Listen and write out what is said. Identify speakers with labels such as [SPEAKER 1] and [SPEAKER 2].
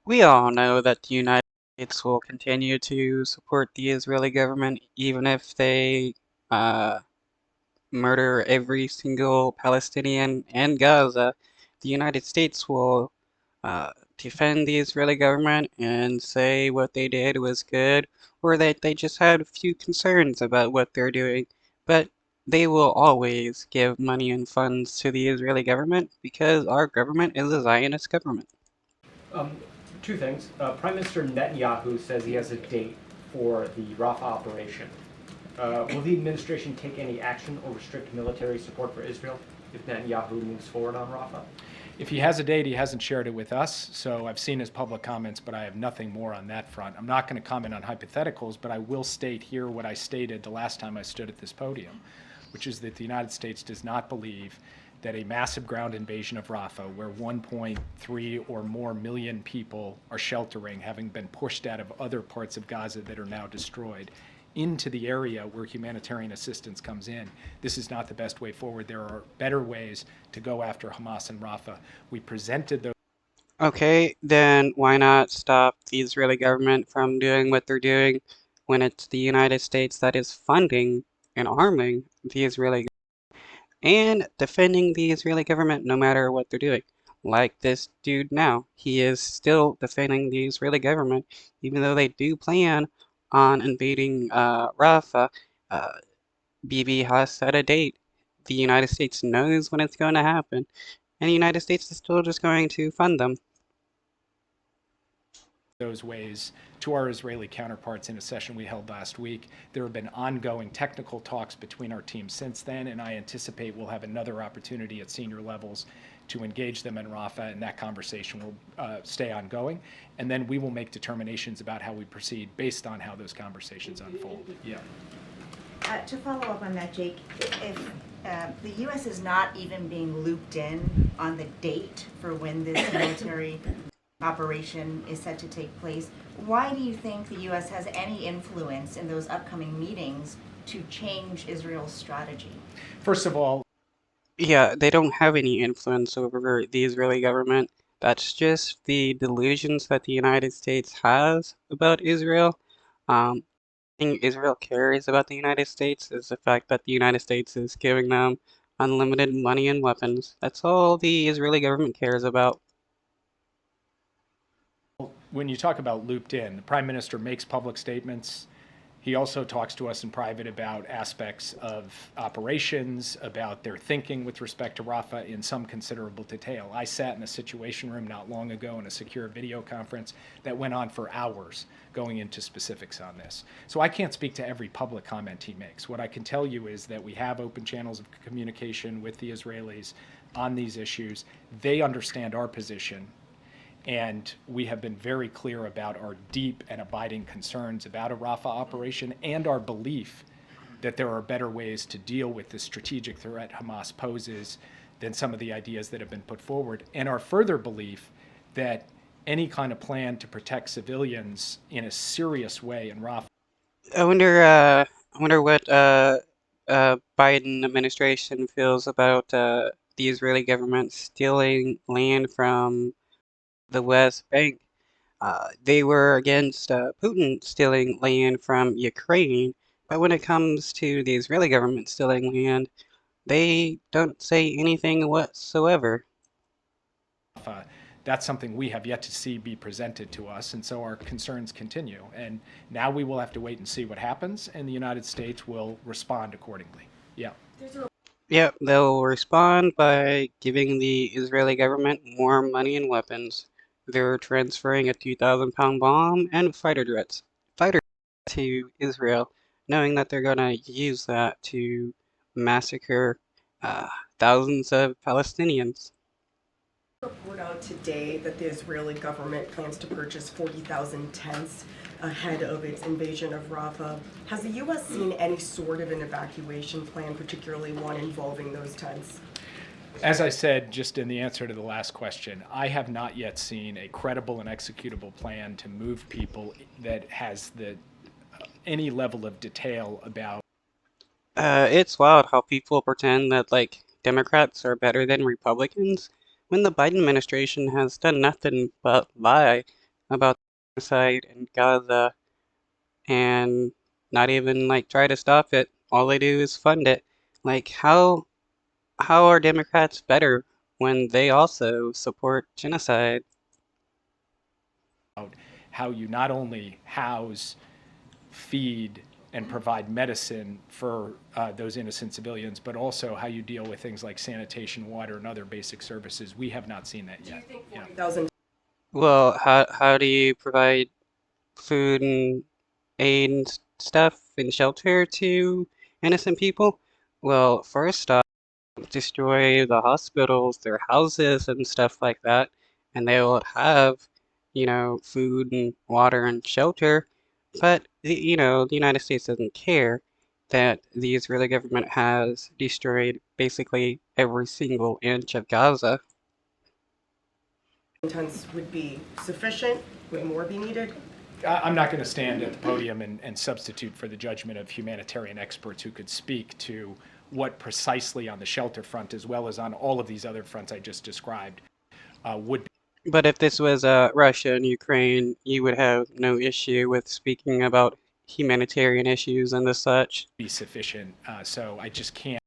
[SPEAKER 1] We all know that the United States will continue to support the Israeli government even if they uh, murder every single Palestinian in Gaza. The United States will defend the Israeli government and say what they did was good or that they just had a few concerns about what they're doing. But they will always give money and funds to the Israeli government because our government is a Zionist government.
[SPEAKER 2] Um, Two things. Prime Minister Netanyahu says he has a date for the Rafah operation. Will the administration take any action or restrict military support for Israel if Netanyahu moves forward on Rafah?
[SPEAKER 3] If he has a date, he hasn't shared it with us, so I've seen his public comments, but I have nothing more on that front. I'm not going to comment on hypotheticals, but I will state here what I stated the last time I stood at this podium, which is that the United States does not believe that a massive ground invasion of Rafah, where 1.3 or more million people are sheltering, having been pushed out of other parts of Gaza that are now destroyed, into the area where humanitarian assistance comes in. This is not the best way forward. There are better ways to go after Hamas and Rafah. We presented those.
[SPEAKER 1] Okay, then why not stop the Israeli government from doing what they're doing when it's the United States that is funding and arming the Israeli and defending the Israeli government no matter what they're doing? Like this dude now, he is still defending the Israeli government even though they do plan on invading Rafah. Uh, Bibi has set a date. The United States knows when it's going to happen, and the United States is still just going to fund them.
[SPEAKER 3] Those ways to our Israeli counterparts in a session we held last week. There have been ongoing technical talks between our teams since then, and I anticipate we'll have another opportunity at senior levels to engage them in Rafah, and that conversation will stay ongoing. And then we will make determinations about how we proceed based on how those conversations unfold. Yeah.
[SPEAKER 4] To follow up on that, Jake, if the U.S. is not even being looped in on the date for when this military operation is set to take place, why do you think the U.S. has any influence in those upcoming meetings to change Israel's strategy?
[SPEAKER 3] First of all,
[SPEAKER 1] Yeah, they don't have any influence over the Israeli government. That's just the delusions that the United States has about Israel. Thing Israel cares about the United States is the fact that the United States is giving them unlimited money and weapons. That's all the Israeli government cares about.
[SPEAKER 3] when you talk about looped in, the prime minister makes public statements. He also talks to us in private about aspects of operations, about their thinking with respect to Rafah in some considerable detail. I sat in a situation room not long ago in a secure video conference that went on for hours going into specifics on this. So I can't speak to every public comment he makes. What I can tell you is that we have open channels of communication with the Israelis on these issues. They understand our position, and we have been very clear about our deep and abiding concerns about a Rafah operation and our belief that there are better ways to deal with the strategic threat Hamas poses than some of the ideas that have been put forward, and our further belief that any kind of plan to protect civilians in a serious way in Rafah.
[SPEAKER 1] I wonder what Biden administration feels about the Israeli government stealing land from the West Bank. They were against Putin stealing land from Ukraine, but when it comes to the Israeli government stealing land, they don't say anything whatsoever.
[SPEAKER 3] Uh, that's something we have yet to see be presented to us, and so our concerns continue. And now we will have to wait and see what happens, and the United States will respond accordingly. Yeah.
[SPEAKER 1] Yep, they'll respond by giving the Israeli government more money and weapons. They're transferring a 2,000-pound bomb and fighter jets to Israel, knowing that they're gonna use that to massacre uh, thousands of Palestinians.
[SPEAKER 5] Report out today that the Israeli government plans to purchase 40,000 tents ahead of its invasion of Rafah. Has the U.S. seen any sort of an evacuation plan, particularly one involving those tents?
[SPEAKER 3] As I said just in the answer to the last question, I have not yet seen a credible and executable plan to move people that has any level of detail about.
[SPEAKER 1] It's wild how people pretend that like Democrats are better than Republicans when the Biden administration has done nothing but lie about the genocide in Gaza and not even like try to stop it. All they do is fund it. Like how are Democrats better when they also support genocide?
[SPEAKER 3] About how you not only house, feed, and provide medicine for those innocent civilians, but also how you deal with things like sanitation, water, and other basic services. We have not seen that
[SPEAKER 5] Do you
[SPEAKER 3] yet.
[SPEAKER 5] think
[SPEAKER 3] Yeah.
[SPEAKER 5] 40,000
[SPEAKER 1] Well, how do you provide food and aid and stuff and shelter to innocent people? Well, first off, destroy the hospitals, their houses, and stuff like that, and they will have, food and water and shelter. But, the United States doesn't care that the Israeli government has destroyed basically every single inch of Gaza.
[SPEAKER 5] tons would be sufficient? Would more be needed?
[SPEAKER 3] I'm not going to stand at the podium and substitute for the judgment of humanitarian experts who could speak to what precisely on the shelter front, as well as on all of these other fronts I just described, would
[SPEAKER 1] But if this was Russia and Ukraine, you would have no issue with speaking about humanitarian issues and the such.
[SPEAKER 3] be sufficient. So I just can't